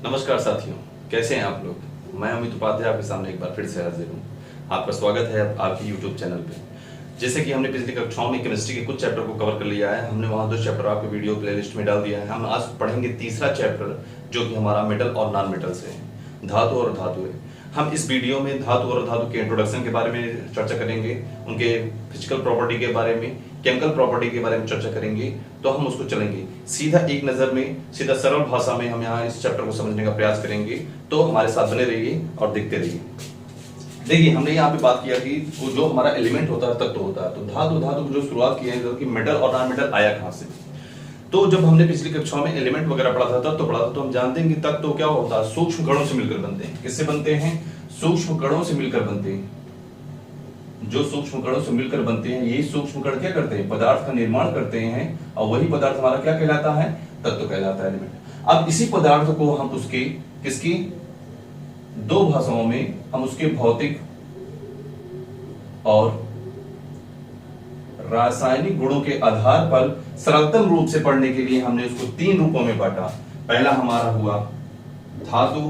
नमस्कार साथियों, कैसे हैं आप लोग। मैं अमित उपाध्याय आपके सामने एक बार फिर से हाजिर हूँ। आपका स्वागत है आपके YouTube चैनल पे। जैसे कि हमने पिछली कक्षाओं में केमिस्ट्री के कुछ चैप्टर को कवर कर लिया है, हमने वहाँ 2 चैप्टर आपके वीडियो प्लेलिस्ट में डाल दिया है। हम आज पढ़ेंगे तीसरा चैप्टर, जो कि हमारा मेटल और नॉन मेटल से है, धातु और धातु है। हम इस वीडियो में धातु और धातु के इंट्रोडक्शन के बारे में चर्चा करेंगे, उनके फिजिकल प्रॉपर्टी के बारे में, केमिकल प्रॉपर्टी के बारे में चर्चा करेंगे। तो हम उसको चलेंगे सीधा एक नजर में, सीधा सरल भाषा में हम यहाँ इस चैप्टर को समझने का प्रयास करेंगे। तो हमारे साथ बने रहिए और देखते रहिए। देखिए, हमने यहाँ पे बात किया कि वो जो हमारा एलिमेंट होता है, तत्व होता है, तो धातु की जो शुरुआत की है कि मेटल और नॉन मेटल आया कहाँ से। तो जब हमने पिछली कक्षाओं में एलिमेंट वगैरह पढ़ा था, तत्व पढ़ा था, तो हम जानते हैं कि तत्व क्या होता है, सूक्ष्म कणों से मिलकर बनते हैं। किससे बनते हैं? सूक्ष्म कणों से मिलकर बनते हैं। जो सूक्ष्म कणों से मिलकर बनते हैं, यही सूक्ष्म कण क्या करते हैं? पदार्थ का निर्माण करते हैं, और वही पदार्थ हमारा क्या कहलाता है? तत्व कहलाता है, एलिमेंट। अब इसी पदार्थ को हम उसके किसकी 2 भाषाओं में हम उसके भौतिक और रासायनिक गुणों के आधार पर सरलतम रूप से पढ़ने के लिए हमने उसको 3 रूपों में बांटा। पहला हमारा हुआ धातु,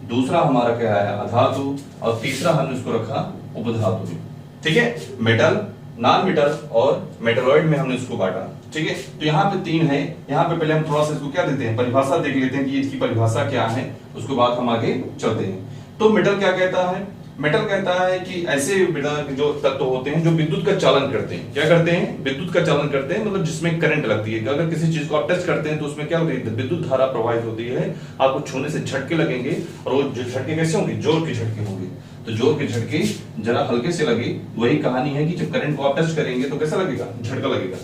दूसरा हमारा क्या है? अधातु, और तीसरा हमने उसको रखा उपधातु में। ठीक है, मेटल, नॉन मेटल और मेटलॉइड में हमने उसको बांटा। ठीक है, तो यहाँ पे 3 है। यहाँ पे पहले हम थोड़ा सा इसको क्या देते हैं, परिभाषा देख लेते हैं कि इसकी परिभाषा क्या है, उसके बाद हम आगे चलते हैं। तो मेटल क्या कहता है? मेटल कहता है कि ऐसे जो तत्व होते हैं जो विद्युत का चालन करते हैं। क्या करते हैं? विद्युत का चालन करते हैं, मतलब जिसमें करंट लगती है। अगर किसी चीज को आप टच करते हैं तो उसमें क्या होती है? विद्युत धारा प्रवाहित होती है। आपको छूने से झटके लगेंगे, और वो जो झटके कैसे होंगे? जोर के झटके होंगे। तो जोर के झटके जरा हल्के से लगे, वही कहानी है कि जब करंट को आप टच करेंगे तो कैसा लगेगा? झटका लगेगा।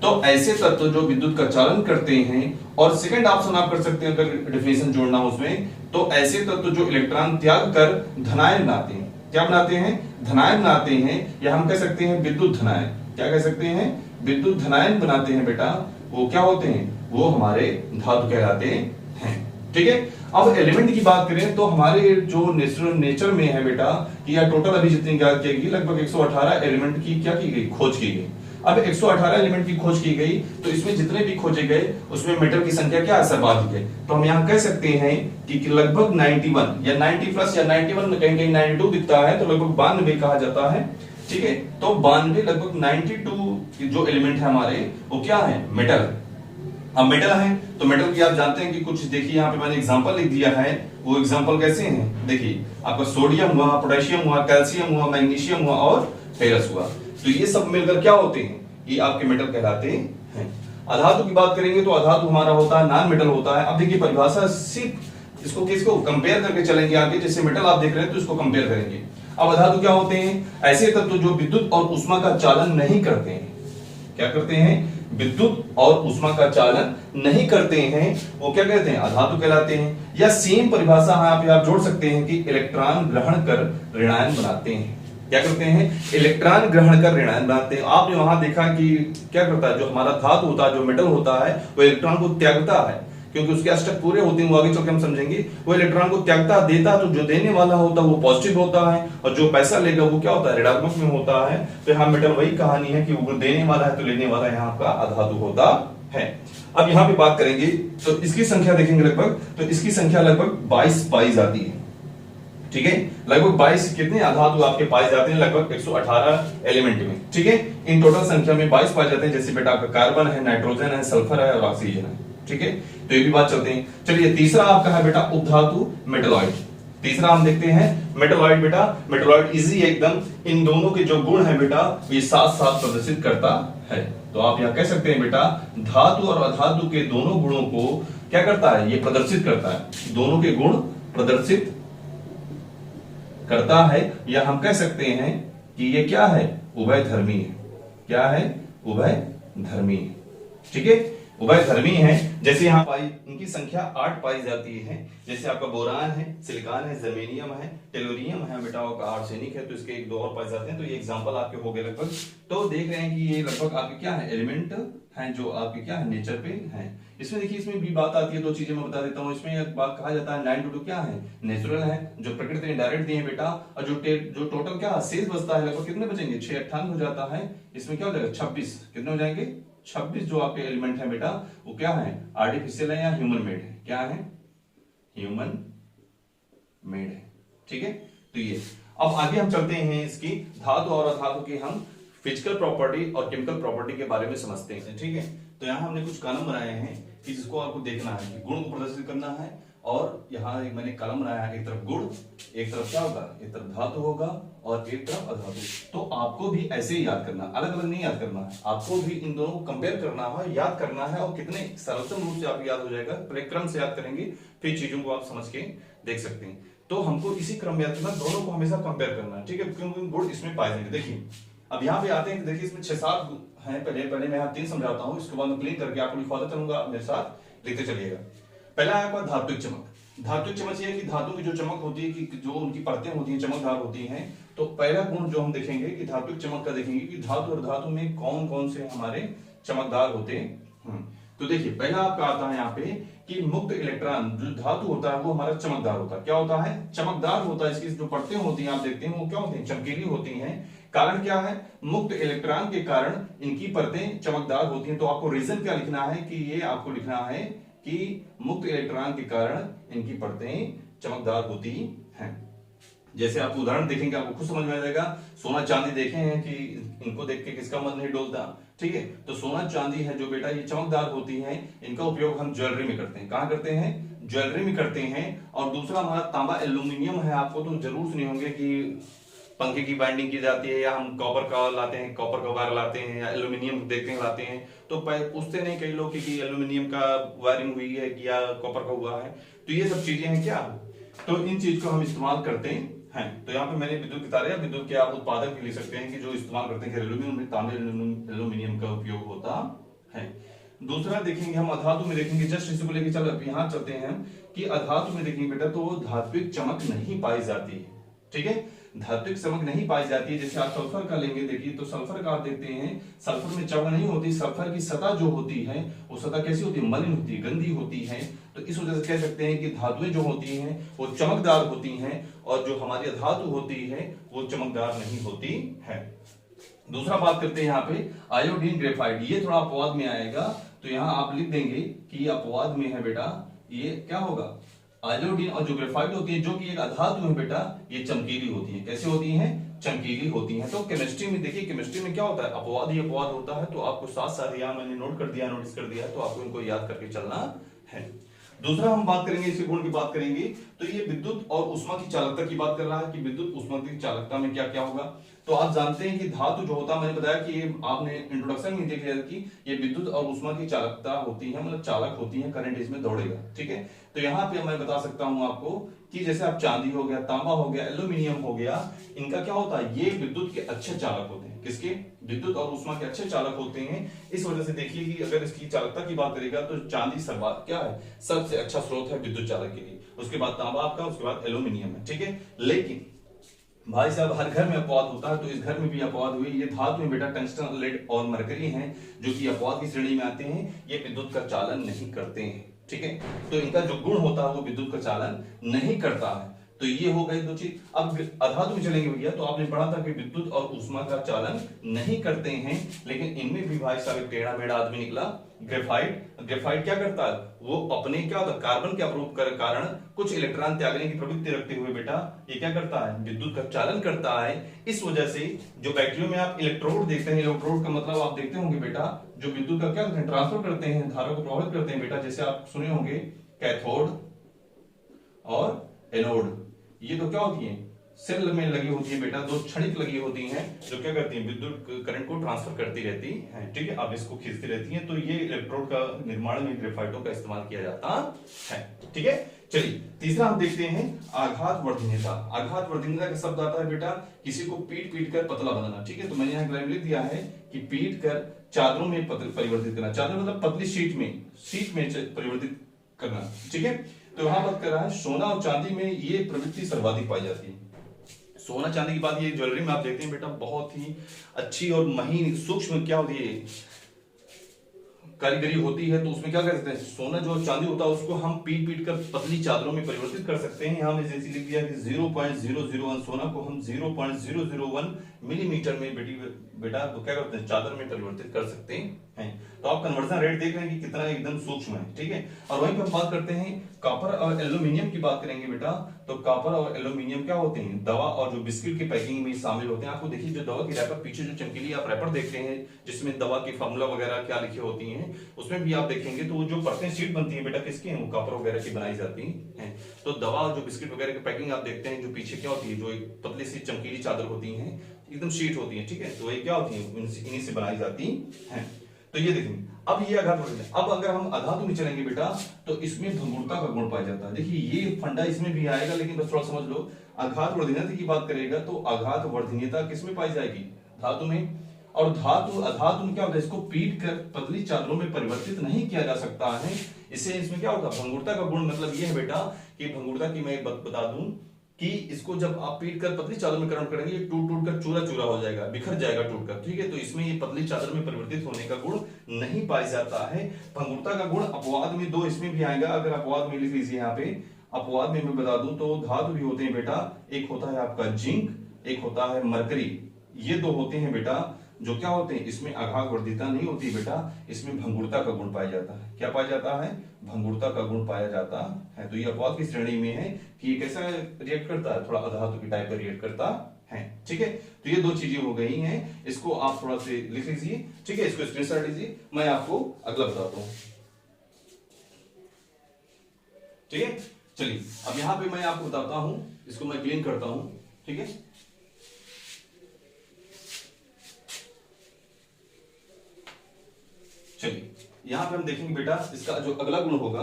तो ऐसे तत्व जो विद्युत का चालन करते हैं, और सेकंड ऑप्शन आप कर सकते हैं अगर डेफिनेशन जोड़ना हो उसमें, तो ऐसे तत्व जो इलेक्ट्रॉन त्याग कर धनायन बनाते हैं। क्या बनाते हैं? धनायन बनाते हैं, या हम कह सकते हैं विद्युत धनायन। क्या कह सकते हैं? विद्युत धनायन बनाते हैं बेटा। वो क्या होते हैं? वो हमारे धातु कहलाते हैं। ठीक है, अब एलिमेंट की बात करें तो हमारे जो नेचर में है बेटा, कि या टोटल अभी जितनी ज्ञात की गई, लगभग 118 एलिमेंट की क्या की गई? खोज की गई। अब 118 एलिमेंट की खोज की गई, तो इसमें जितने भी खोजे गए उसमें मेटल की संख्या क्या है? सर्वाधिक है। तो हम यहाँ कह सकते हैं कि लगभग 91 या 90 प्लस या 91, कहीं कहीं 92 दिखता है, तो लगभग 92 कहा जाता है। ठीक है, तो 92 लगभग 92 जो एलिमेंट है हमारे, वो क्या है? मेटल। अब मेटल है तो मेटल की आप जानते हैं कि कुछ, देखिए यहाँ पे मैंने एग्जांपल लिख दिया है। वो एग्जांपल कैसे हैं? देखिए, आपका सोडियम हुआ, पोटेशियम हुआ, कैल्शियम हुआ, मैग्नीशियम हुआ और फेरस हुआ। तो ये सब मिलकर क्या होते हैं? ये आपके मेटल कहलाते हैं। अधातु की बात करेंगे तो अधातु हमारा होता है, नॉन मेटल होता है। अब देखिए परिभाषा, सिर्फ इसको किसको कंपेयर करके चलेंगे आगे। जैसे मेटल आप देख रहे हैं तो इसको कंपेयर करेंगे। अब अधातु क्या होते हैं? ऐसे तत्व जो विद्युत और उष्मा का चालन नहीं करते हैं। क्या करते हैं? विद्युत और उष्मा का चालन नहीं करते हैं, वो क्या कहते हैं? अधातु कहलाते हैं। या सेम परिभाषा यहाँ पे आप जोड़ सकते हैं कि इलेक्ट्रॉन ग्रहण कर ऋणायन बनाते हैं। क्या करते हैं? इलेक्ट्रॉन ग्रहण कर ऋणायन बनाते हैं। आपने वहां देखा कि क्या करता है, जो हमारा धातु होता है, जो मेटल होता है, वो इलेक्ट्रॉन को त्यागता है, क्योंकि उसके अष्टक पूरे होते हैं, वो आगे चल के हम समझेंगे। वो इलेक्ट्रॉन को त्यागता देता, तो जो देने वाला होता है वो पॉजिटिव होता है, और जो पैसा लेगा वो क्या होता है? ऋणात्मक में होता है। तो यहाँ मेटल वही कहानी है कि वो देने वाला है तो लेने वाला यहाँ आपका अधातु होता है। अब यहाँ पे बात करेंगे तो इसकी संख्या देखेंगे लगभग, तो इसकी संख्या लगभग 22 पाई जाती है। ठीक है, लगभग 22 कितने अधातु आपके पाए जाते हैं? लगभग 118 एलिमेंट में। ठीक है, इन टोटल संख्या में 22 पाए जाते हैं। जैसे बेटा आपका कार्बन है, नाइट्रोजन है, सल्फर है और ऑक्सीजन है। ठीक है, तो ये भी बात चलते हैं। चलिए, तीसरा आपका है बेटा उपधातु, मेटलॉइड। तीसरा हम देखते हैं मेटलॉइड। बेटा मेटलॉइड इजी है एकदम। इन दोनों के जो गुण है बेटा, ये साथ साथ प्रदर्शित करता है। तो आप यहां कह सकते हैं बेटा, धातु और अधातु के दोनों गुणों को क्या करता है? ये प्रदर्शित करता है। दोनों के गुण प्रदर्शित करता है, या हम कह सकते हैं कि ये क्या है? उभयधर्मी है। क्या है? उभयधर्मी है। ठीक है, उभयधर्मी है। जैसे यहाँ पाई, इनकी संख्या 8 पाई जाती है। जैसे आपका बोरान है, सिलिकॉन है, जर्मेनियम है, टेलोरियम है बेटा, का आर्सेनिक है, तो इसके 1-2 और पाए जाते हैं। तो ये एग्जांपल आपके हो गए लगभग। तो देख रहे हैं कि ये लगभग आपके क्या है? एलिमेंट हैं जो आपके क्या है? नेचर पे हैं। इसमें देखिए, इसमें भी बात आती है, 2 चीजें मैं बता देता हूँ। इसमें एक बात कहा जाता है 9 क्या है? नेचुरल है, जो प्रकृति ने डायरेक्ट दिए हैं बेटा, और जो टोटल क्या शेष बचता है लगभग कितने बचेंगे? 6 हो जाता है। इसमें क्या हो जाएगा? 26 कितने हो जाएंगे? 26 जो आपके एलिमेंट है बेटा, वो क्या है? आर्टिफिशियल है या ह्यूमन मेड है? क्या है? ह्यूमन मेड है। ठीक है, तो ये अब आगे हम चलते हैं इसकी धातु और अधातु की हम फिजिकल प्रॉपर्टी और केमिकल प्रॉपर्टी के बारे में समझते हैं। ठीक है, तो यहां हमने कुछ कॉलम बनाए हैं कि जिसको आपको देखना है कि गुण को प्रदर्शित करना है, और यहाँ एक मैंने कॉलम बनाया है, एक तरफ गुण, एक तरफ क्या होगा, एक तरफ धातु होगा और एक तरफ अधातु। तो आपको भी ऐसे ही याद करना, अलग अलग नहीं याद करना है, आपको भी इन दोनों को कंपेयर करना है, याद करना है, और कितने सरलतम रूप से आपको याद हो जाएगा। पहले क्रम से याद करेंगे, फिर चीजों को आप समझ के देख सकते हैं। तो हमको इसी क्रम में याद करना, दोनों को हमेशा कंपेयर करना है। ठीक है, क्योंकि गुण इसमें पाए जाएंगे। देखिए अब यहाँ पे आते हैं, देखिए इसमें 6-7 हैं। पहले मैं यहाँ 3 समझाता हूँ, इसके बाद मैं क्लीन करके आपको लिखवाता चलूंगा, मेरे साथ लिखते चलिएगा। पहला है आपका धात्विक चमक। धात्विक चमक ये है कि धातु की जो चमक होती है, कि जो उनकी परतें होती हैं चमकदार होती हैं। तो पहला गुण जो हम देखेंगे कि धात्विक चमक का देखेंगे कि धातु और धातु में कौन कौन से हमारे चमकदार होते हैं। तो देखिए पहला आपका आता है यहाँ पे कि मुक्त इलेक्ट्रॉन, जो धातु होता है वो हमारा चमकदार होता है। क्या होता है, चमकदार होता है। इसकी जो परतें होती हैं आप देखते हैं वो क्या होती हैं, चमकीली होती हैं। कारण क्या है, मुक्त इलेक्ट्रॉन के कारण इनकी परतें चमकदार होती हैं। तो आपको रीजन क्या लिखना है कि ये आपको लिखना है कि मुक्त इलेक्ट्रॉन के कारण इनकी परतें चमकदार होती हैं। जैसे आप उदाहरण देखेंगे आपको खुद समझ में आ जाएगा। सोना चांदी देखे हैं कि इनको देख के किसका मन नहीं डोलता। ठीक है, तो सोना चांदी है जो बेटा ये चमकदार होती हैं, इनका उपयोग हम ज्वेलरी में करते हैं। कहां करते हैं, ज्वेलरी में करते हैं। और दूसरा हमारा तांबा एल्यूमिनियम है। आपको तो जरूर सुने होंगे कि पंखे की बाइंडिंग की जाती है, या हम कॉपर का लाते हैं, कॉपर का वायर लाते हैं, या एल्यूमिनियम देखते हैं लाते हैं। तो पूछते नहीं कई लोग कि एल्यूमिनियम का वायरिंग हुई है या कॉपर का हुआ है। तो ये सब चीजें हैं क्या, तो इन चीज को हम इस्तेमाल करते हैं। तो यहाँ पे मैंने विद्युत की तारे या विद्युत के आप उत्पादक भी लिख सकते हैं कि जो इस्तेमाल करते हैं एल्यूमिनियम में, तांबे एल्यूमिनियम का उपयोग होता है। दूसरा देखेंगे हम अधातु में, देखेंगे जस्ट इसी को लेके चल यहाँ चलते हैं हम कि अधातु में देखेंगे बेटा तो धात्विक चमक नहीं पाई जाती है। ठीक है, धात्विक चमक नहीं पाई जाती है। जैसे आप सल्फर का लेंगे, देखिए तो सल्फर का आप देखते हैं, सल्फर में चमक नहीं होती। सल्फर की सतह जो होती है वो सतह कैसी होती है, मलिन होती है, गंदी होती है। तो इस वजह से कह सकते हैं कि धातुएं जो होती हैं वो चमकदार होती हैं, और जो हमारी अधातु होती है वो चमकदार नहीं होती है। दूसरा बात करते हैं यहाँ पे आयोडीन ग्रेफाइट। ये थोड़ा अपवाद में आएगा, तो यहाँ आप लिख देंगे कि अपवाद में है बेटा, ये क्या होगा, आयोडीन और जो ग्रेफाइट होती है जो कि एक अधातु है बेटा, ये चमकीली होती है। कैसे होती हैं, चमकीली होती हैं। तो केमिस्ट्री में देखिए, केमिस्ट्री में क्या होता है, अपवाद ही अपवाद होता है। तो आपको साथ साथ यहाँ मैंने नोट कर दिया, नोटिस कर दिया, तो आपको इनको याद करके चलना है। दूसरा हम बात करेंगे, इसके गुण की बात करेंगे, तो ये विद्युत और उष्मा की चालकता की बात कर रहा है कि विद्युत उष्मा की चालकता में क्या क्या होगा। तो आप जानते हैं कि धातु जो होता है, मैंने बताया कि ये आपने इंट्रोडक्शन में देख लिया कि ये विद्युत और उष्मा की चालकता होती है, मतलब चालक होती है, करंट इसमें दौड़ेगा। ठीक है, तो यहाँ पे मैं बता सकता हूं आपको कि जैसे आप चांदी हो गया, तांबा हो गया, एल्यूमिनियम हो गया, इनका क्या होता है, ये विद्युत के अच्छे चालक होते हैं। किसके, विद्युत और उष्मा के अच्छे चालक होते हैं। इस वजह से देखिए कि अगर इसकी चालकता की बात करेगा तो चांदी सर्वात क्या है, सबसे अच्छा स्रोत है विद्युत चालक के लिए। उसके बाद तांबा आपका, उसके बाद एल्यूमिनियम है। ठीक है, लेकिन भाई साहब हर घर में अपवाद होता है, तो इस घर में भी अपवाद हुई। ये धातु में बेटा टंगस्टन, लेड और मरकरी हैं जो कि अपवाद की श्रेणी में आते हैं। ये विद्युत का चालन नहीं करते हैं। ठीक है, तो इनका जो गुण होता है वो विद्युत का चालन नहीं करता है। तो ये हो गए दो चीज। अब अधातु में चलेंगे भैया, तो आपने पढ़ा था कि विद्युत और उष्मा का चालन नहीं करते हैं, लेकिन इनमें भी भाई साहब टेढ़ा मेढ़ा आदमी निकला, ग्रेफाइट। ग्रेफाइट क्या करता है, वो अपने क्या होता है, कार्बन के अपरूप के कारण कुछ इलेक्ट्रॉन त्यागने की प्रवृत्ति रखते हुए बेटा ये क्या करता है, विद्युत का चालन करता है। इस वजह से जो बैटरियों में आप इलेक्ट्रोड देखते हैं, इलेक्ट्रोड का मतलब आप देखते होंगे बेटा, जो विद्युत का क्या करते हैं, ट्रांसफर करते हैं, धारा को प्रभावित करते हैं बेटा। जैसे आप सुने होंगे कैथोड और एनोड, ये तो क्या होती है, सेल में लगी होती है बेटा, दो क्षणिक लगी होती हैं जो क्या करती हैं, विद्युत करंट को ट्रांसफर करती रहती हैं। ठीक है, अब इसको खींचती रहती हैं। तो ये इलेक्ट्रोड का निर्माण में ग्रेफाइटों का इस्तेमाल किया जाता है। ठीक है, चलिए तीसरा हम देखते हैं आघात वर्धनीयता। आघात वर्धनीयता का शब्द आता है बेटा किसी को पीट पीट कर पतला बनाना। ठीक है, तो मैंने यहाँ ग्राफ लिख दिया है कि पीट कर चादरों में परिवर्तित करना। चादर मतलब पतली शीट में परिवर्तित करना। ठीक है, तो यहां बात कर रहा है सोना और चांदी में ये प्रवृत्ति सर्वाधिक पाई जाती है। सोना चांदी की बात, ये ज्वेलरी में आप देखते हैं बेटा बहुत ही अच्छी और महीन सूक्ष्म क्या होती है, कारीगरी होती है। तो उसमें क्या कर सकते हैं, सोना जो चांदी होता है उसको हम पीट पीट कर पतली चादरों में परिवर्तित कर सकते हैं। यहाँ में जैसे लिख दिया कि 0.001 सोना को हम 0.001 मिलीमीटर में बेटा तो क्या करते हैं, चादर में परिवर्तित कर सकते हैं। तो आप कन्वर्जन रेट देख रहे हैं कि कितना एकदम सूक्ष्म है, ठीक है। और वहीं पे हम बात करते हैं कॉपर और एल्यूमिनियम की बात करेंगे बेटा। तो कॉपर और एल्यूमिनियम क्या होते हैं, दवा और जो बिस्किट की पैकिंग में शामिल होते हैं। आपको देखिए जो दवा की रैपर, पीछे जो चमकीली आप रैपर देखते हैं जिसमें दवा की फार्मूला वगैरह क्या लिखी होती हैं, उसमें भी आप देखेंगे तो जो परतें शीट बनती है बेटा किसकी है, वो कॉपर वगैरह की बनाई जाती है। तो दवा और जो बिस्किट वगैरह की पैकिंग आप देखते हैं, जो पीछे क्या होती है, जो एक पतली सी चमकीली चादर होती है, एकदम शीट होती है, ठीक है। तो ये क्या होती है, इन्हीं से बनाई जाती है। तो ये देखेंगे, अब ये आघात वर्धनीयता। अब अगर हम अधातु में चलेंगे बेटा, तो इसमें भंगुरता का गुण पाया जाता है। देखिए ये फंडा इसमें भी आएगा, लेकिन बस थोड़ा समझ लो। आघात वर्धनीयता की बात करेगा तो आघात वर्धनीयता किसमें पाई जाएगी, धातु में। और धातु अधातु में क्या होता है, इसको पीट कर पतली चादरों में परिवर्तित नहीं किया जा सकता है। इससे इसमें क्या होगा, भंगुरता का गुण मतलब ये है बेटा कि भंगुरता की मैं बता दूं कि इसको जब आप पीट कर पतली चादर में कन्वर्ट करेंगे, ये टूट टूट कर चूरा चूरा हो जाएगा, बिखर जाएगा टूट कर, ठीक है। तो इसमें ये पतली चादर में परिवर्तित होने का गुण नहीं पाया जाता है। भंगुरता का गुण अपवाद में दो इसमें भी आएगा। अगर अपवाद में लिख लीजिए यहाँ पे, अपवाद में मैं बता दूं तो धातु भी होते हैं बेटा, एक होता है आपका जिंक, एक होता है मरकरी। ये दो होते हैं बेटा जो क्या होते हैं, इसमें आघात वर्धनीयता नहीं होती बेटा, इसमें भंगुरता का गुण पाया जाता है। क्या पाया जाता है, भंगुरता का गुण पाया जाता है। तो ये अपवाद की श्रेणी में है कि ये कैसा रिएक्ट करता है, थोड़ा अधातु की टाइप का रिएक्ट करता है, ठीक है। तो ये दो चीजें हो गई हैं, इसको आप थोड़ा से लिख लीजिए, ठीक है। इसको स्क्रीनशॉट लीजिए, मैं आपको अगला बताता हूं, ठीक है। चलिए अब यहां पे मैं आपको बताता हूं, इसको मैं क्लीन करता हूं, ठीक है। चलिए यहां पे हम देखेंगे बेटा, इसका जो अगला गुण होगा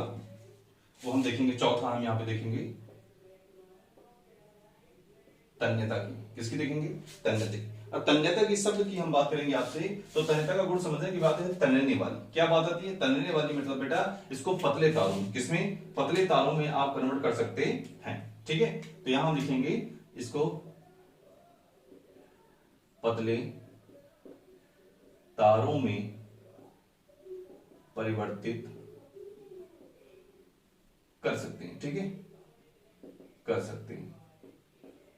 वो हम देखेंगे, चौथा हम यहां पे देखेंगे तन्यता की। किसकी देखेंगे, तन्यता की। अब तन्यता की शब्द की हम बात करेंगे आपसे, तो तन्यता का गुण समझने की बात है, तन्यने वाली। क्या बात आती है, तन्यने वाली मतलब बेटा इसको पतले तारों, किसमें, पतले तारों में आप कन्वर्ट कर सकते हैं, ठीक है। तो यहां हम लिखेंगे इसको पतले तारों में परिवर्तित कर सकते हैं, ठीक है, कर सकते हैं।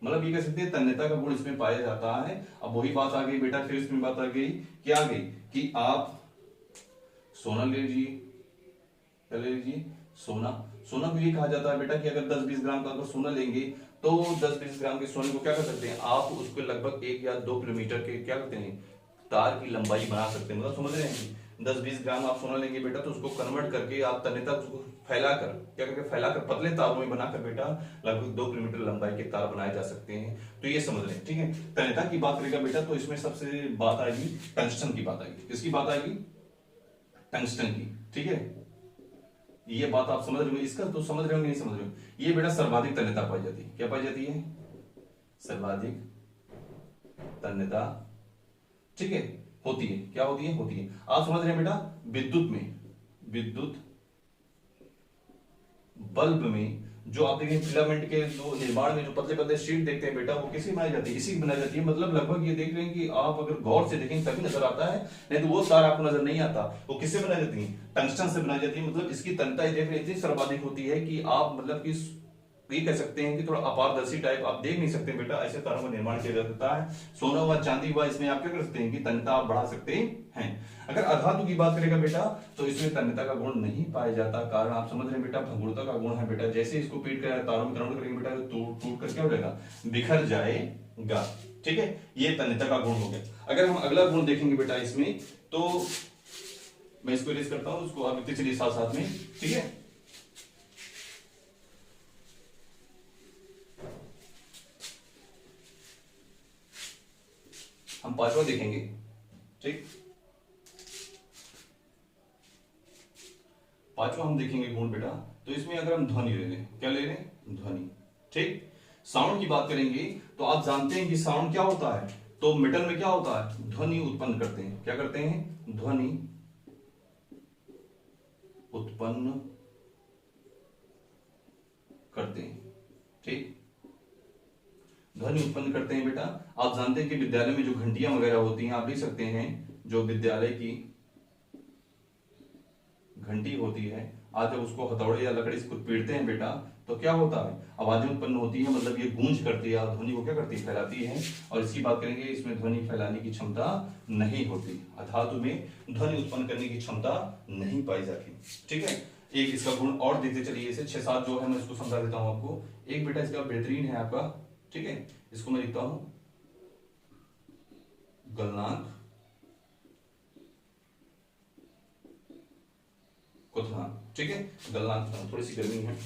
मतलब ये कह सकते हैं तन्यता का गुण इसमें पाया जाता है। अब वही बात आ गई बेटा, फिर इसमें बात आ गई, क्या आ गई कि आप सोना ले लीजिए, क्या ले लीजिए, सोना। सोना को ये कहा जाता है बेटा कि अगर 10-20 ग्राम का अगर सोना लेंगे तो 10-20 ग्राम के सोने को क्या कर सकते हैं आप, उसको लगभग 1 या 2 किलोमीटर के क्या करते हैं, तार की लंबाई बना सकते हैं। मतलब समझ रहे हैं, 10-20 ग्राम आप सोना लेंगे बेटा, तो उसको कन्वर्ट करके आप तन्यता उसको फैलाकर, क्या करके फैलाकर पतले तारों में बनाकर बेटा लगभग 2 किलोमीटर लंबाई के तार बनाए जा सकते हैं। तो ये समझ रहे हैं, ठीक है। तन्यता की बात करेगा बेटा, तो इसमें सबसे बात आएगी टंगस्टन की बात आएगी। किसकी बात आएगी, टंगस्टन की, ठीक है। ये बात आप समझ रहे हो, इसका तो समझ रहे हो नहीं समझ रहे हो। ये बेटा सर्वाधिक तन्यता पाई जाती है। क्या पाई जाती है, सर्वाधिक तन्यता, ठीक है, होती है। क्या होती है, होती है। आप समझ रहे हैं बेटा, विद्युत में, विद्युत बल्ब में जो आप देखें फिलामेंट के जो निर्माण में जो पतले पतले शीट देखते हैं बेटा, वो किसी बनाई जाती है, इसी की बनाई जाती है। मतलब लगभग ये देख रहे हैं कि आप अगर गौर से देखेंगे तभी नजर आता है, नहीं तो वो तार आपको नजर नहीं आता। वो किससे बनाई जाती है, टंगस्टन से बनाई जाती है। मतलब इसकी तन्यता देख रहे इतनी सर्वाधिक होती है कि आप मतलब कि ये कह सकते हैं कि थोड़ा अपारदर्शी टाइप आप देख नहीं सकते बेटा, ऐसे तारों का निर्माण किया जाता है। सोना हुआ, चांदी हुआ, इसमें आप क्या कर सकते हैं कि तन्यता आप बढ़ा सकते हैं। अगर अधातु की बात करेगा बेटा, तो इसमें तन्यता का गुण नहीं पाया जाता। कारण आप समझ रहे हैं बेटा, भंगुरता का गुण है बेटा। जैसे इसको पीट कर तारों में कन्वर्ट करेंगे बेटा, टूट टूट कर क्या हो जाएगा, बिखर जाएगा, ठीक है। ये तन्यता का गुण हो गया। अगर हम अगला गुण देखेंगे बेटा इसमें, तो मैं इसको इरेज करता हूं, उसको आप लिखते चलिए साथ साथ में, ठीक है। हम पांचवा देखेंगे, ठीक। पांचवा हम देखेंगे गुण बेटा, तो इसमें अगर हम ध्वनि ले लें, क्या ले लें, ध्वनि, ठीक। साउंड की बात करेंगे तो आप जानते हैं कि साउंड क्या होता है, तो मेटल में क्या होता है, ध्वनि उत्पन्न करते हैं। क्या करते हैं, ध्वनि उत्पन्न करते हैं, ठीक। ध्वनि उत्पन्न करते हैं बेटा। आप जानते हैं कि विद्यालय में जो घंटियां वगैरह होती हैं, आप देख सकते हैं जो विद्यालय की घंटी होती है, आज जब उसको हथौड़े या लकड़ी से कुछ पीटते हैं बेटा, तो तो क्या होता है, आवाजें उत्पन्न होती है, मतलब ये गूंज करती है और ध्वनि को क्या करती है, फैलाती है। और इसकी बात करेंगे, इसमें ध्वनि फैलाने की क्षमता नहीं होती, अधातु में ध्वनि उत्पन्न करने की क्षमता नहीं पाई जाती। ठीक है, एक इसका गुण और देखते चलिए, इसे 6-7 जो है मैं इसको समझा देता हूं आपको। एक बेटा इसका बेहतरीन है आपका, ठीक है, इसको मैं लिखता हूं गलनांक क्वथनांक। ठीक है, गलनांक क्वथनांक, थोड़ी सी गर्मी है।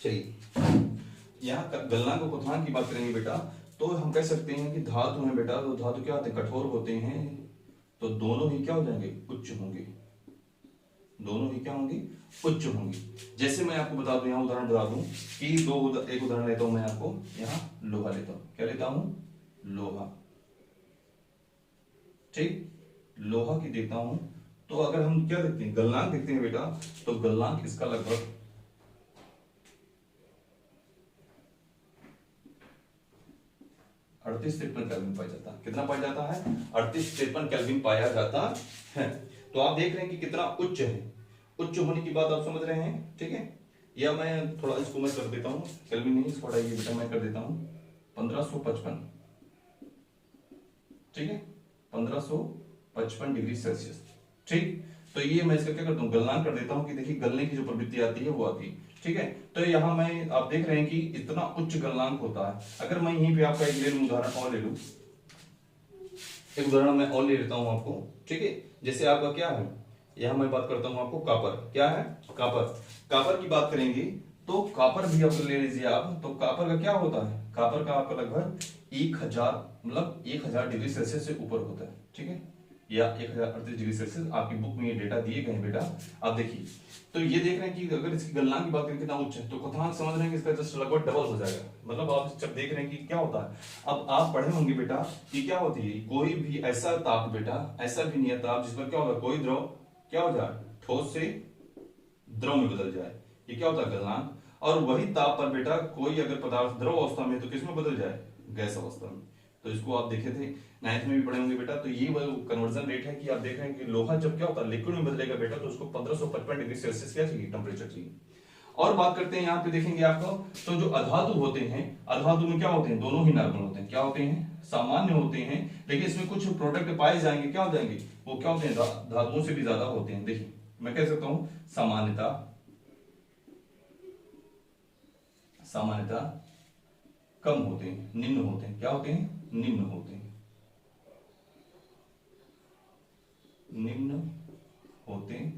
चलिए, यहाँ गलनांक और क्वथनांक की बात करेंगे बेटा, तो हम कह सकते हैं कि धातु है बेटा, तो धातु क्या होते हैं, कठोर होते हैं, तो दोनों ही क्या हो जाएंगे, उच्च होंगे, दोनों ही क्या होंगी, उच्च होंगी। जैसे मैं आपको बता दूं, यहाँ उदाहरण बता दूं कि एक उदाहरण लेता हूं मैं आपको, यहाँ लोहा लेता हूं, क्या लेता हूं, लोहा। ठीक, लोहा की देता हूं, तो अगर हम क्या देखते हैं, गलनांक देखते हैं बेटा, तो गलनांक इसका लगभग 38-53 केल्विन पाया जाता है। कितना पाया जाता है, 38-53 केल्विन पाया जाता है। तो आप देख रहे हैं कि कितना उच्च है, उच्च होने की बात आप समझ रहे हैं। ठीक है, या मैं थोड़ा इसको मैं कर देता हूं, केल्विन नहीं इसको हटाइए बेटा, मैं कर देता हूं 1555। ठीक है, 1555 डिग्री सेल्सियस। ठीक, तो ये मैं इसका क्या करता हूं, गलनांक कर देता हूं कि देखिए गलने की जो प्रवृत्ति आती है वो आती है। ठीक है, तो यहां मैं आप देख रहे हैं कि इतना उच्च गलनांक होता है। अगर मैं यहीं पे आपका एक उदाहरण और ले लूं, एक उदाहरण मैं और ले लेता हूं आपको। ठीक है, जैसे आपका क्या है, यहां मैं बात करता हूं आपको कॉपर, क्या है, कॉपर। कॉपर की बात करेंगे तो कॉपर भी आप ले लीजिए आप, तो कॉपर का क्या होता है, कॉपर का आपका लगभग 1000 मतलब 1000 डिग्री सेल्सियस से ऊपर होता है। ठीक है, या 1038 डिग्री सेल्सियस, आपकी बुक में ये डेटा दिए गए हैं बेटा, आप देखिए। तो ये देख रहे हैं कि अगर इसकी गलनांक की बात करें कितना उच्च है, तो क्वथनांक समझ रहे हैं कि इसका जस्ट लगभग डबल हो जाएगा। मतलब आप जब देख रहे हैं कि क्या होता है, अब आप पढ़े होंगे बेटा कि क्या होती है, कोई भी ऐसा ताप बेटा, ऐसा भी नहीं है ताप जिसमें क्या होगा, कोई द्रव क्या हो जाए, ठोस से द्रव में बदल जाए, ये क्या होता है, गलनांक। और वही ताप पर बेटा कोई अगर पदार्थ द्रव अवस्था में तो किस में बदल जाए, गैस अवस्था में। तो इसको आप देखे थे 9th में भी पढ़े होंगे बेटा। तो ये वो कन्वर्जन रेट है कि आप देख रहे हैं कि लोहा जब क्या होता है, लिक्विड में बदलेगा बेटा, तो उसको 1555 डिग्री सेल्सियस क्या चाहिए, टेम्परेचर चाहिए। और बात करते हैं यहाँ पे देखेंगे आपको, तो जो अधातु होते हैं, अधातु में क्या होते हैं, दोनों ही नॉर्मल होते हैं, क्या होते हैं, सामान्य होते हैं। लेकिन इसमें कुछ प्रोडक्ट पाए जाएंगे, क्या हो जाएंगे, वो क्या होते हैं, धातुओं से भी ज्यादा होते हैं। देखिए मैं कह सकता हूं सामान्यता, सामान्यता कम होते हैं, निम्न होते हैं, क्या होते हैं, निम्न होते हैं, निम्न होते हैं।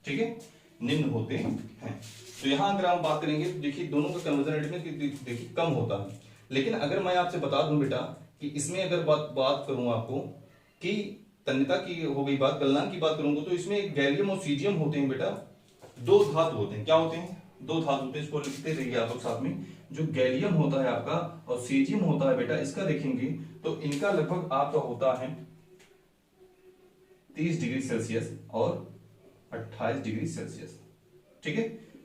ठीक है, निम्न होते हैं। तो यहां अगर हम बात करेंगे तो देखिए दोनों का कन्वर्जन रेट में देखिए कम होता है। लेकिन अगर मैं आपसे बता दूं बेटा कि इसमें अगर बात करूं आपको कि तन्यता की हो गई बात, गलनांक की बात करूंगा, तो इसमें गैलियम और सीजियम होते हैं बेटा, दो धातु होते हैं, क्या होते हैं, दो धातु होते हैं। इसको लिखते रहिए आप लोग साथ में। जो गैलियम होता है आपका और सीजियम होता है बेटा, इसका देखेंगे तो इनका लगभग आपका होता है 30 डिग्री सेल्सियस और 28 डिग्री सेल्सियस। ठीक है,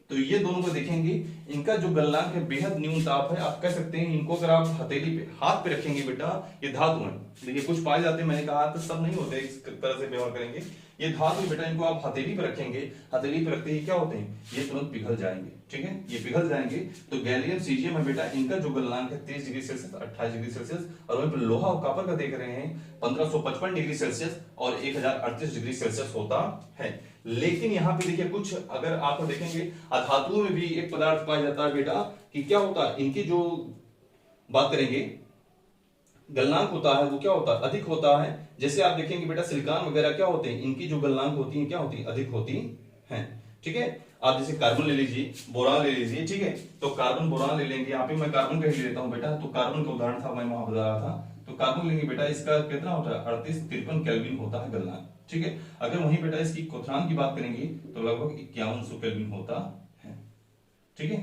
तो ये दोनों को देखेंगे, इनका जो गलनांक है बेहद न्यून ताप है। आप कह सकते हैं इनको अगर आप हथेली पे हाथ पे रखेंगे बेटा, ये धातु है, देखिए कुछ पाए जाते हैं, मैंने कहा तो सब नहीं होते, इस तरह से व्यवहार करेंगे। ये धातु बेटा, इनको आप हथेली पे रखेंगे, हथेली पे रखते ही क्या होते हैं, ये तुरंत पिघल जाएंगे। ठीक है, ये पिघल जाएंगे। तो गैलियम सीजियम है बेटा, इनका जो गलनांक है 30 डिग्री सेल्सियस 28 डिग्री सेल्सियस, और वहीं पर लोहा और कॉपर का देख रहे हैं 1555 डिग्री सेल्सियस और 1038 डिग्री सेल्सियस होता है। लेकिन यहां पे देखिए कुछ अगर आप देखेंगे अधातुओं में भी एक पदार्थ पाया जाता है बेटा कि क्या होता है, इनकी जो बात करेंगे गलनांक होता है वो क्या होता है, अधिक होता है। जैसे आप देखेंगे बेटा सिलिकॉन वगैरह क्या होते हैं, इनकी जो गलनांक होती है क्या होती है, अधिक होती है। ठीक है, आप जैसे कार्बन ले लीजिए, बोरान ले लीजिए। ठीक है, तो कार्बन बोरान ले लेंगे, यहाँ पे मैं कार्बन का ही ले लेता हूं बेटा। तो कार्बन का उदाहरण था, मैं वहां बता रहा था। तो कार्बन लेंगे बेटा, इसका कितना होता है, 38-53 केल्विन होता है गलनांक। ठीक है, अगर वहीं बेटा इसकी क्वथनांक की बात करेंगे तो लगभग 5100 केल्विन होता है। ठीक है,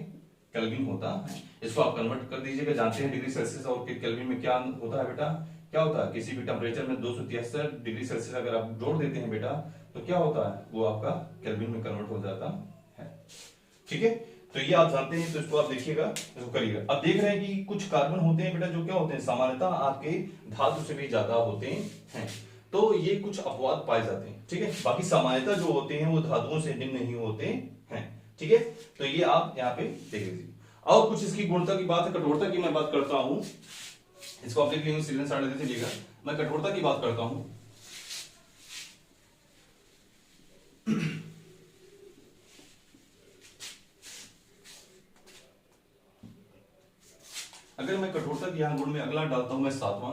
केल्विन होता है। इसको आप कन्वर्ट कर दीजिएगा, जानते हैं डिग्री सेल्सियस और केल्विन में क्या होता है बेटा, क्या होता है, किसी भी टेम्परेचर में 273 डिग्री सेल्सियस अगर आप जोड़ देते हैं बेटा, तो क्या होता है, वो आपका केल्विन में कन्वर्ट हो जाता है। ठीक है, तो ये आप जानते हैं, तो इसको आप देखिएगा, इसको करिएगा। अब देख रहे हैं कि कुछ कार्बन होते हैं बेटा जो क्या होते हैं, सामान्यतः आपके धातु से भी ज्यादा होते हैं, तो ये कुछ अपवाद पाए जाते हैं, ठीक है। बाकी सामान्यतः जो होते हैं वो धातुओं से निम्न नहीं होते हैं, ठीक है। तो ये आप यहाँ पे देख लीजिए। और कुछ इसकी गुणता की बात है, कठोरता की मैं बात करता हूं, इसको आप देख लीजिए, सीरियल साढ़े दीजिएगा। मैं कठोरता की बात करता हूं। अगर मैं कठोरता की यहां गुण में अगला डालता हूं, मैं 7वां,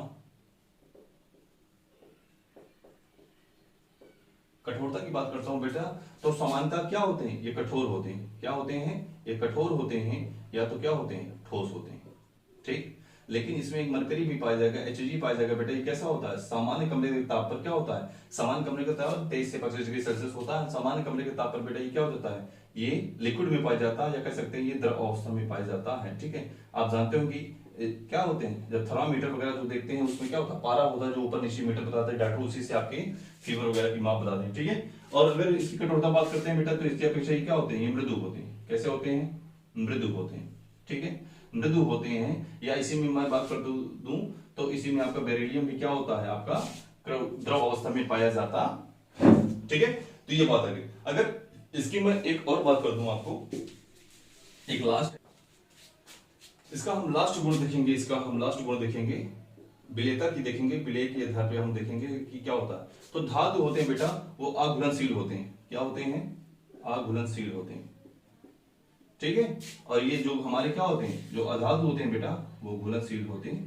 कठोरता की बात करता हूं बेटा, तो समानता क्या होते हैं, ये कठोर होते हैं। क्या होते हैं, ये कठोर होते हैं, या तो क्या होते हैं, ठोस होते हैं, ठीक। लेकिन इसमें एक मरकरी भी पाया जाएगा, Hg पाया जाएगा बेटा। ये कैसा होता है, सामान्य कमरे के ताप पर क्या होता है, सामान्य कमरे का ताप 23 से 25 डिग्री सेल्सियस होता है। सामान्य कमरे के ताप पर बेटा ये क्या हो जाता है, ये लिक्विड में पाया जाता है, या कह सकते हैं ये द्रव अवस्था में पाया जाता है, ठीक है। आप जानते हो कि क्या होते हैं, जब थर्मामीटर वगैरह जो देखते हैं उसमें क्या होता है, पारा होता है जो ऊपर नीचे मीटर बताता है, डॉक्टर उसी से आपके फीवर वगैरह की माप बताते हैं, ठीक है। और अगर इसकी कठोरता बात करते हैं बेटा, तो इसकी अपेक्षा ये क्या होते हैं, ये मृदु होते हैं। कैसे होते हैं, मृदु होते हैं, ठीक है, मृदु होते हैं। या इसी में मैं बात कर दूं तो इसी में आपका बेरिलियम भी क्या होता है, आपका द्रव अवस्था में पाया जाता, ठीक है। तो ये बात है। अगर इसकी मैं एक और बात कर दूं आपको, एक लास्ट, इसका हम लास्ट गुण देखेंगे, इसका हम लास्ट गुण देखेंगे, विलेयता की देखेंगे, विलेय के आधार पे हम देखेंगे कि क्या होता है। तो धातु होते हैं बेटा वो अघुलनशील होते हैं। क्या होते हैं, अघुलनशील होते हैं, ठीक है। और ये जो हमारे क्या होते हैं, जो अधातु होते हैं बेटा वो घुलनशील होते हैं।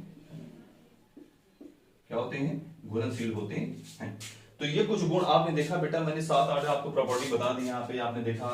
क्या होते हैं, घुलनशील होते हैं। तो ये कुछ गुण आपने देखा बेटा, मैंने 7-8 आपको प्रॉपर्टी बता दी। यहाँ पे आपने देखा,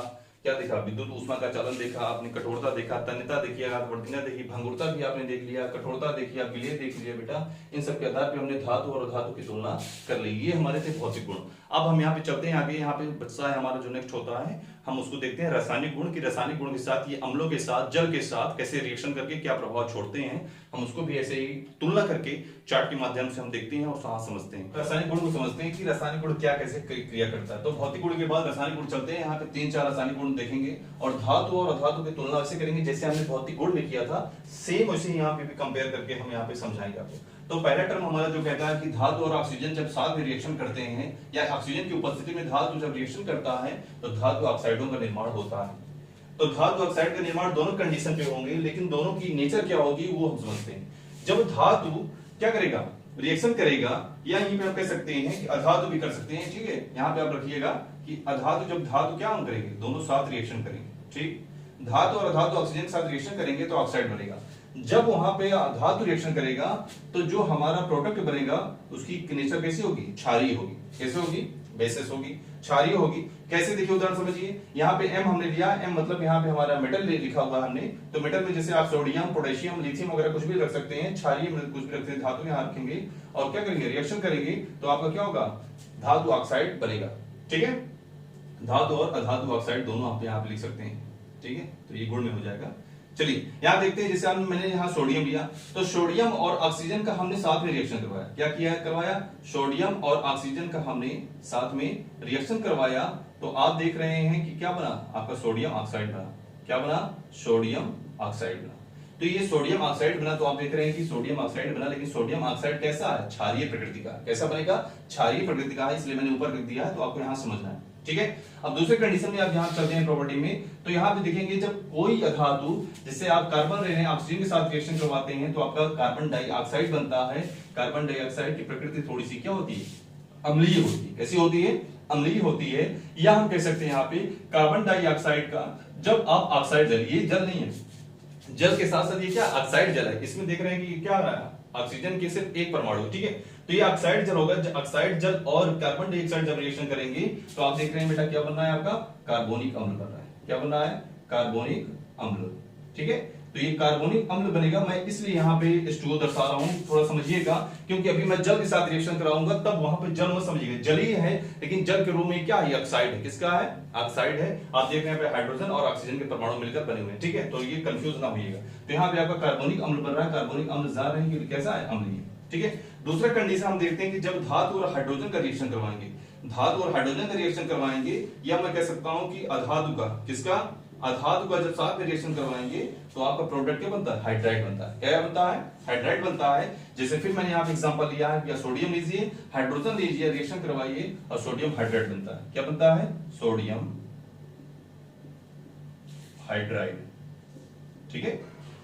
क्या देखा, विद्युत ऊष्मा का चलन देखा आपने, कठोरता देखा, तन्यता देखी, आवर्तनीयता देखी, भंगुरता भी आपने देख लिया, कठोरता देखी, विलेय देख लिया बेटा। इन सब के आधार पे हमने धातु और अधातु की तुलना कर ली। ये हमारे थे भौतिक गुण। अब हम यहाँ पे चलते हैं आगे। यहाँ पे बच्चा है हमारा जो नेक्स्ट होता है, हम उसको देखते हैं रासायनिक गुण की। रासायनिक गुण के साथ ये अम्लों के साथ, जल के साथ कैसे रिएक्शन करके क्या प्रभाव छोड़ते हैं, हम उसको भी ऐसे ही तुलना करके चार्ट के माध्यम से हम देखते हैं और साथ समझते हैं। रासायनिक गुण को समझते हैं कि रासायनिक गुण क्या कैसे क्रिया करता है। तो भौतिक गुण के बाद रासायनिक गुण चलते हैं। यहाँ पे 3-4 रासायनिक गुण देखेंगे और धातु और अधातु की तुलना वैसे करेंगे जैसे हमने भौतिक गुण में किया था, सेम वैसे यहाँ पे भी कंपेयर करके हम यहाँ पे समझाएंगे आपको। तो पहला टर्म हमारा जो कहता है कि धातु और ऑक्सीजन जब साथ में रिएक्शन करते हैं, या ऑक्सीजन की उपस्थिति में धातु जब रिएक्शन करता है तो धातु ऑक्साइडों का निर्माण होता है। तो धातु ऑक्साइड का निर्माण दोनों कंडीशन पे होंगे, लेकिन दोनों की नेचर क्या होगी वो हम समझते हैं। जब धातु क्या करेगा, रिएक्शन करेगा, या यहीं पे आप कह सकते हैं कि अधातु भी कर सकते हैं, ठीक है। यहाँ पे आप रखिएगा कि अधातु, जब धातु क्या हम करेंगे, दोनों साथ रिएक्शन करेंगे, ठीक। धातु और अधातु ऑक्सीजन के साथ रिएक्शन करेंगे तो ऑक्साइड बनेगा। जब वहां पे धातु रिएक्शन करेगा तो जो हमारा प्रोडक्ट बनेगा उसकी नेचर कैसी होगी, क्षारीय होगी। कैसे होगी, बेसिस होगी, क्षारीय होगी। कैसे, देखिए उदाहरण समझिए। यहाँ पे M हमने लिया, M मतलब यहाँ पे हमारा मेटल लिखा हुआ हमने, तो मेटल में जैसे आप सोडियम, पोटेशियम, लिथियम वगैरह कुछ भी रख सकते हैं, क्षारीय कुछ भी रखते हैं, धातु यहाँ रखेंगे और क्या करेंगे, रिएक्शन करेंगे तो आपका क्या होगा, धातु ऑक्साइड बनेगा, ठीक है। धातु और अधातु ऑक्साइड दोनों आप यहाँ पे लिख सकते हैं, ठीक है। तो ये गुण में हो जाएगा। चलिए यहाँ देखते हैं, जैसे मैंने यहाँ सोडियम लिया, तो सोडियम और ऑक्सीजन का हमने साथ में रिएक्शन करवाया। क्या किया है, करवाया, सोडियम और ऑक्सीजन का हमने साथ में रिएक्शन करवाया। तो आप देख रहे हैं कि क्या बना, आपका सोडियम ऑक्साइड बना। क्या बना, सोडियम ऑक्साइड बना। तो ये सोडियम ऑक्साइड बना, तो आप देख रहे हैं कि सोडियम ऑक्साइड बना, लेकिन सोडियम ऑक्साइड कैसा है, क्षारीय प्रकृति का। कैसा बनेगा, क्षारीय प्रकृति का है, इसलिए मैंने ऊपर लिख दिया है, तो आपको यहाँ समझना है, ठीक है। अब दूसरे कंडीशन में आप यहाँ चलते हैं प्रॉपर्टी में, तो यहाँ पे देखेंगे जब कोई अधातु जिससे आप कार्बन ले रहे हैं, ऑक्सीजन के साथ रिएक्शन करवाते हैं तो आपका कार्बन डाइऑक्साइड बनता है। कार्बन डाइऑक्साइड की प्रकृति थोड़ी सी क्या होती है, अम्लीय होती है। कैसी होती है, अम्लीय होती है। या हम कह सकते हैं यहाँ पे कार्बन डाइऑक्साइड का, जब आप ऑक्साइड जल, ये जल नहीं है, जल के साथ साथ ये क्या, ऑक्साइड जल है। इसमें देख रहे हैं कि क्या आ रहा है, ऑक्सीजन के सिर्फ एक परमाणु, ठीक है। तो ये ऑक्साइड जल होगा। ऑक्साइड जल और कार्बन डाइऑक्साइड जब रिएक्शन करेंगे तो आप देख रहे हैं बेटा क्या बन रहा है, आपका कार्बोनिक अम्ल बन रहा है। क्या बन रहा है, कार्बोनिक अम्ल, ठीक है। तो ये कार्बोनिक अम्ल बनेगा। मैं इसलिए यहाँ पे H2O दर्शा रहा हूँ, थोड़ा समझिएगा, क्योंकि अभी मैं जल के साथ रिएक्शन कराऊंगा तब वहां पे जल मत समझिएगा, जल ही है, लेकिन जल के रूप में क्या है, ऑक्साइड है। किसका है, ऑक्साइड है। आप देख रहे हैं हाइड्रोजन और ऑक्सीजन के परमाणु मिलकर बने हुए हैं, ठीक है। तो ये कंफ्यूज ना होइएगा। तो यहाँ पे आपका कार्बोनिक अम्ल बन रहा है, कार्बोनिक अम्ल जा रहे हैं, कैसा है, अम्लीय, ठीक है। दूसरा कंडीशन हम देखते हैं कि जब धातु और हाइड्रोजन का रिएक्शन करवाएंगे, धातु और हाइड्रोजन का रिएक्शन करवाएंगे, या मैं कह सकता हूं कि अधातु का, किसका, अधातु का जब साथ में रिएक्शन करवाएंगे तो आपका प्रोडक्ट क्या बनता है, हाइड्राइड बनता है। क्या बनता है, हाइड्राइड बनता है। जैसे फिर मैंने यहाँ पे एग्जांपल लिया है, या सोडियम लीजिए, हाइड्रोजन लीजिए, रिएक्शन करवाइए और सोडियम हाइड्राइड बनता है। क्या बनता है, सोडियम हाइड्राइड। ठीक है,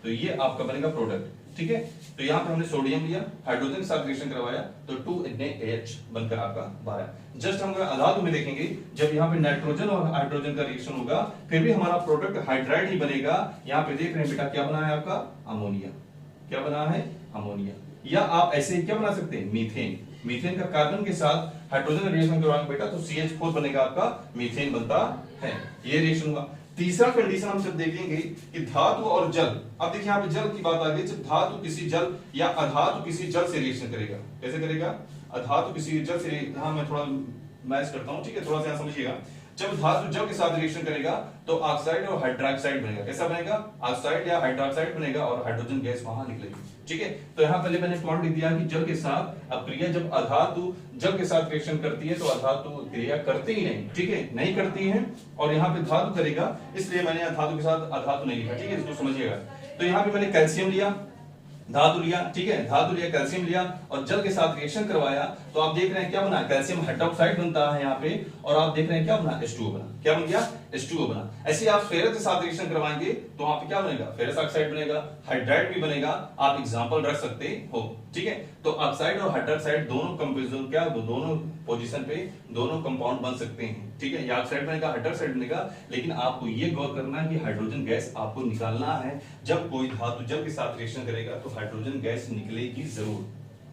तो ये आपका बनेगा प्रोडक्ट। ठीक है, तो यहां पे हमने सोडियम लिया, हाइड्रोजन के साथ रिएक्शन करवाया तो 2NaH बनकर आपका बाहर आया। जस्ट हम अधातु में देखेंगे, जब यहाँ पे नाइट्रोजन और हाइड्रोजन का रिएक्शन होगा फिर भी हमारा प्रोडक्ट हाइड्राइड ही बनेगा। यहाँ पे देख रहे हैं बेटा क्या बना है आपका, अमोनिया। क्या बना है, अमोनिया। या आप ऐसे क्या बना सकते हैं, मीथेन। मीथेन का कार्बन के साथ हाइड्रोजन रिएक्शन करवाएंगे बेटा तो CH4 बनेगा, आपका मीथेन बनता है। ये रिएक्शन हुआ। तीसरा कंडीशन हम जब देखेंगे कि धातु और जल, अब देखिए यहां पे जल की बात आ गई। जब धातु किसी जल या अधातु किसी जल से रिएक्शन करेगा, कैसे करेगा, अधातु किसी जल से, यहां मैं थोड़ा मैच करता हूं, ठीक है, थोड़ा सा यहां समझिएगा। जब धातु जल के साथ रिएक्शन करेगा तो ऑक्साइड और हाइड्रोक्साइड बनेगा। कैसा बनेगा, ऑक्साइड या हाइड्रोक्साइड बनेगा और हाइड्रोजन गैस वहां निकलेगी। ठीक है, तो यहां पहले मैंने पॉइंट लिख दिया कि जल के साथ अब क्रिया, जब अधातु जल के साथ रिएक्शन करती है तो अधातु क्रिया करती ही नहीं। ठीक है, नहीं करती है। और यहाँ पे धातु करेगा, इसलिए मैंने धातु के साथ अधातु नहीं लिखा। ठीक है, इसको समझिएगा। तो यहाँ पे मैंने कैल्शियम लिया, धातु लिया, ठीक है, धातु लिया, कैल्शियम लिया और जल के साथ रिएक्शन करवाया तो आप देख रहे हैं क्या बना, कैल्शियम हाइड्रोक्साइड बनता है यहाँ पे। और आप देख रहे हैं क्या बना, H2O बना। क्या बन गया, H2O बना। ऐसे आप फेरस के साथ रिएक्शन करवाएंगे तो वहां पे क्या बनेगा, फेरस ऑक्साइड बनेगा, हाइड्राइड भी बनेगा। आप एग्जांपल रख सकते हो। ठीक है, तो ऑक्साइड और हाइड्रोक्साइड दोनों कंपोजिशन क्या, दोनों पोजीशन पे दोनों कंपाउंड बन सकते हैं। ठीक है, या ऑक्साइड बनेगा, हाइड्रोक्साइड बनेगा। लेकिन आपको ये गौर करना है कि हाइड्रोजन गैस आपको निकालना है। जब कोई धातु जल के साथ रिएक्शन करेगा तो हाइड्रोजन गैस निकलेगी जरूर।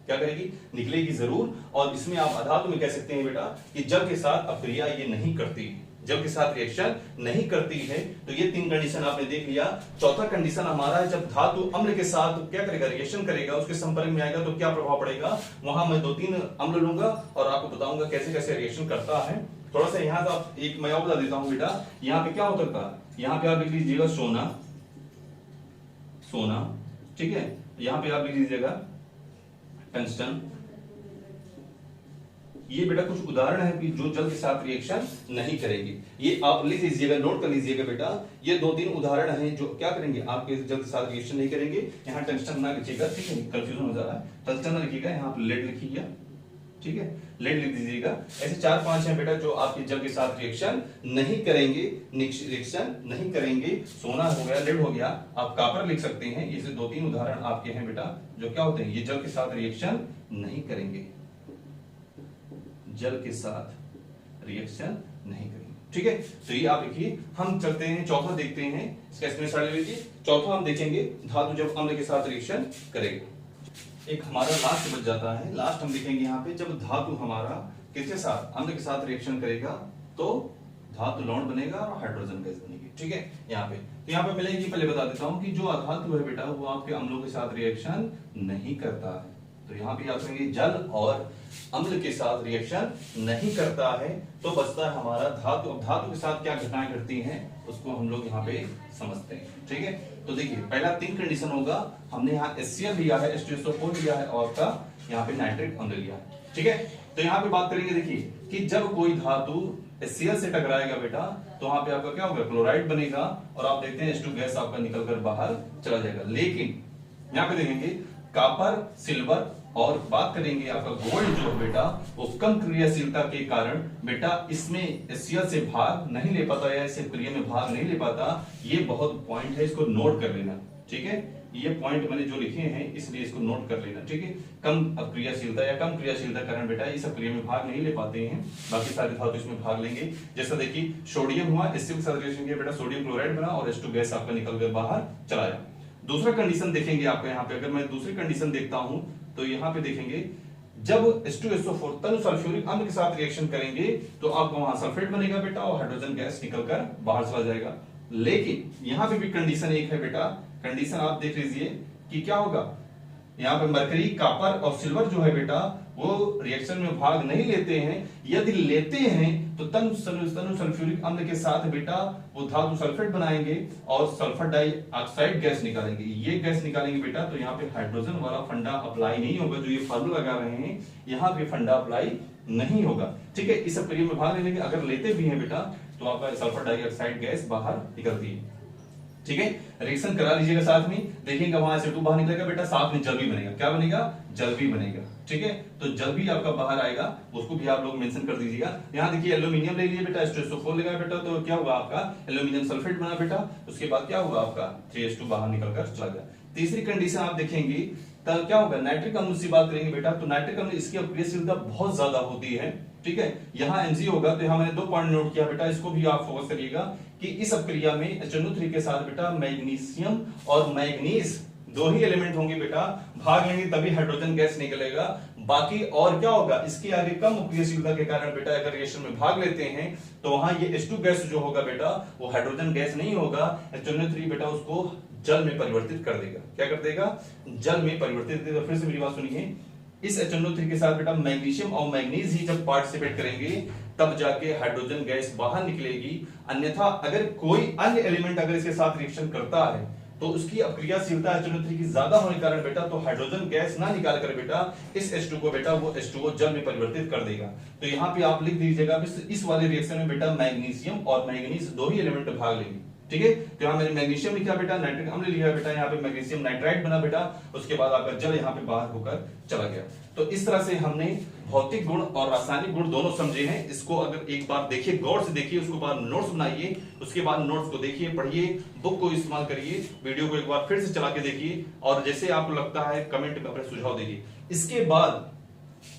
क्या करेगी, निकलेगी जरूर। और इसमें आप अधातु में कह सकते हैं बेटा कि जल के साथ अक्रिया ये नहीं करती, जल के साथ रिएक्शन नहीं करती है। तो ये तीन कंडीशन आपने देख लिया। चौथा कंडीशन हमारा है, जब धातु अम्ल के साथ क्या करेगा, रिएक्शन करेगा, उसके संपर्क में आएगा तो क्या प्रभाव पड़ेगा। वहां मैं 2-3 अम्ल लूंगा और आपको बताऊंगा कैसे कैसे रिएक्शन करता है। थोड़ा सा यहाँ से एक मैं और बता देता हूं बेटा, यहाँ पे क्या होता था, यहाँ पे आप लिख लीजिएगा सोना, सोना। ठीक है, यहाँ पे आप लिख लीजिएगा टंगस्टन। ये बेटा कुछ उदाहरण है कि जो जल के साथ रिएक्शन नहीं करेंगे। ये आप लिख लीजिएगा, नोट कर लीजिएगा बेटा। ये 2-3 उदाहरण हैं जो क्या करेंगे, आपके जल के साथ रिएक्शन नहीं करेंगे। यहाँ टंगस्टन ना लिखिएगा, ठीक है, कंफ्यूजन हो जा रहा है। टंगस्टन ना लिखिएगा, यहाँ पे लेड लिखिएगा। ठीक है, लेड लिख दीजिएगा। ऐसे 4-5 हैं बेटा जो आपके जल के साथ रिएक्शन नहीं करेंगे, रिएक्शन नहीं करेंगे। सोना हो गया, लेड हो गया, आप कॉपर लिख सकते हैं। ये 2-3 उदाहरण आपके हैं बेटा जो क्या होते हैं, ये जल के साथ रिएक्शन नहीं करेंगे, जल के साथ रिएक्शन नहीं करेंगे। ठीक है, तो ये आप लिखिए। हम चलते हैं, चौथा देखते हैं, इसका स्क्रीनशॉट ले लीजिए। चौथा हम देखेंगे धातु जब अम्ल के साथ रिएक्शन करेगा। एक हमारा लास्ट बच जाता है, लास्ट हम देखेंगे यहाँ पे, जब धातु हमारा किसके साथ, अम्ल के साथ रिएक्शन करेगा तो धातु लवण बनेगा और हाइड्रोजन गैस बनेगी। ठीक है, यहाँ पे तो यहाँ पे मिलेगी, पहले बता देता हूं कि जो अधातु है बेटा वो आपके अम्लों के साथ रिएक्शन नहीं करता है। तो यहाँ पे याद रखेंगे, जल और अम्ल के साथ रिएक्शन नहीं करता है तो बचता है हमारा धातु। अब धातु के साथ क्या घटनाएं घटती हैं उसको हम लोग यहाँ पे समझते हैं। ठीक है, तो देखिए पहला 3 कंडीशन होगा। हमने यहाँ HCl लिया है, H2SO4 लिया है और का यहाँ पे नाइट्रिक अम्ल लिया है। ठीक है, तो यहाँ पे बात करेंगे, देखिए कि जब कोई धातु HCl से टकराएगा बेटा तो वहां पे आपका क्या होगा, क्लोराइड बनेगा और आप देखते हैं H2 गैस आपका निकलकर बाहर चला जाएगा। लेकिन यहाँ पे देखेंगे कॉपर, सिल्वर और बात करेंगे आपका गोल्ड जो बेटा वो कम क्रियाशीलता के कारण बेटा इसमें HCl से भाग नहीं ले पाता या इससे क्रिया में भाग नहीं ले पाता। ये बहुत पॉइंट है, इसको नोट कर लेना। ठीक है, ये पॉइंट मैंने जो लिखे हैं इसलिए इसको नोट कर लेना। ठीक है, कम क्रियाशीलता या कम क्रियाशीलता कारण बेटा इस क्रिया में भाग नहीं ले पाते हैं, बाकी सारे धातु इसमें भाग लेंगे। जैसा देखिए सोडियम हुआ, HCl के साथ रिएक्शन किया बेटा, सोडियम क्लोराइड बना और H2 गैस आपका निकल कर बाहर चला जाए। दूसरा कंडीशन देखेंगे आपका यहाँ पे, अगर मैं दूसरी कंडीशन देखता हूं तो यहाँ पे देखेंगे जब H2SO4 तनु सल्फ्यूरिक अम्ल के साथ रिएक्शन करेंगे तो आपको वहां सल्फेट बनेगा बेटा और हाइड्रोजन गैस निकलकर बाहर चला जाएगा। लेकिन यहाँ पे भी कंडीशन एक है बेटा, कंडीशन आप देख लीजिए कि क्या होगा, यहाँ पे मरकरी, कॉपर और सिल्वर जो है बेटा वो रिएक्शन में भाग नहीं लेते हैं। यदि लेते हैं तो तनु सल्फ्यूरिक अम्ल के साथ बेटा वो धातु सल्फेट बनाएंगे और सल्फर डाइऑक्साइड गैस निकालेंगे। ये गैस निकालेंगे बेटा तो यहाँ पे हाइड्रोजन वाला फंडा अप्लाई नहीं होगा, जो ये फार्मूला लगा रहे हैं यहाँ पे फंडा अप्लाई नहीं होगा। ठीक है, इस प्रक्रिया में भाग लेने के अगर लेते भी हैं बेटा तो आपका सल्फर डाइऑक्साइड गैस बाहर निकलती है। ठीक है, रिएक्शन करा लीजिएगा साथ में, देखिएगा वहां H2 बाहर निकलेगा बेटा, साथ में जल भी बनेगा। क्या बनेगा? जल भी बनेगा। ठीक है, तो जल भी आपका बाहर आएगा, उसको भी आप लोग मेंशन कर दीजिएगा। यहाँ देखिए एल्यूमिनियम ले लिए बेटा, H2SO4 लेगा बेटा, तो क्या होगा आपका एल्यूमिनियम सल्फेट बना बेटा, उसके बाद क्या होगा आपका 3H2 बाहर निकल कर चला गया। तीसरी कंडीशन आप देखेंगे तब क्या होगा, नाइट्रिक अम्ल से बात करेंगे बेटा, तो नाइट्रिक अम्ल इसकी अक्रियशीलता बहुत ज्यादा होती है। ठीक है, यहाँ Mg होगा, तो यहाँ मैंने 2 पॉइंट नोट किया बेटा, इसको भी आप फोकस करिएगा कि इस अपक्रिया में HNO3 के साथ बेटा मैग्नीशियम और मैग्नीज 2 ही एलिमेंट होंगे बेटा, भाग लेंगे तभी हाइड्रोजन गैस निकलेगा। बाकी और क्या होगा, इसके आगे कम अक्रियशीलता के कारण बेटा अगर रिएक्शन में भाग लेते हैं तो वहां ये H2 गैस जो होगा बेटा वो हाइड्रोजन गैस नहीं होगा, HNO3 बेटा उसको जल में परिवर्तित कर देगा। क्या कर देगा? जल में परिवर्तित कर देगा। फिर से मेरी बात सुनिए, इस HNO3 के साथ बेटा मैग्नीशियम और मैग्नीज ही जब पार्टिसिपेट करेंगे तब जाके हाइड्रोजन गैस बाहर निकलेगी। अन्यथा अगर कोई अन्य एलिमेंट अगर इसके साथ रिएक्शन करता है तो उसकी अक्रियाशीलता HNO3 की ज्यादा होने के कारण बेटा तो हाइड्रोजन गैस ना निकाल कर बेटा इस H2 को बेटा वो H2O जल में परिवर्तित कर देगा। तो यहाँ पे आप लिख दीजिएगा इस वाले रिएक्शन में बेटा मैग्नीशियम और मैग्नीज 2 ही एलिमेंट भाग लेंगे। ठीक है, तो यहाँ मैंने मैग्नीशियम लिखा बेटा, नाइट्रिक अम्ल लिखा बेटा, यहाँ पे मैग्नीशियम नाइट्राइट बना बेटा, उसके बाद आपका जल यहाँ पे बाहर होकर चला गया। तो इस तरह से हमने भौतिक गुण और रासायनिक गुण दोनों समझे हैं। इसको अगर एक बार देखिए, गौर से देखिए, उसके बाद नोट्स बनाइए, उसके बाद नोट्स को देखिए, पढ़िए, बुक को इस्तेमाल करिए, वीडियो को एक बार फिर से चला के देखिए और जैसे आपको लगता है कमेंट में अपने सुझाव दीजिए। इसके बाद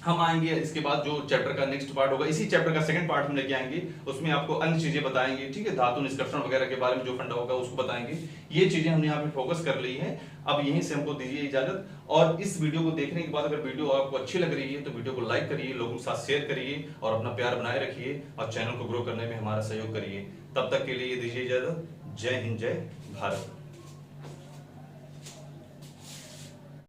हम आएंगे, इसके बाद जो चैप्टर का नेक्स्ट पार्ट होगा, इसी चैप्टर का सेकंड पार्ट हम लेके आएंगे, उसमें आपको अन्य चीजें बताएंगे। ठीक है, धातु निष्कर्षण वगैरह के बारे में जो फंडा होगा उसको बताएंगे। ये चीजें हमने यहाँ पे फोकस कर ली है। अब यहीं से हमको दीजिए इजाजत, और इस वीडियो को देखने के बाद अगर वीडियो आपको अच्छी लग रही है तो वीडियो को लाइक करिए, लोगों के साथ शेयर करिए और अपना प्यार बनाए रखिए और चैनल को ग्रो करने में हमारा सहयोग करिए। तब तक के लिए दीजिए इजाजत। जय हिंद, जय भारत।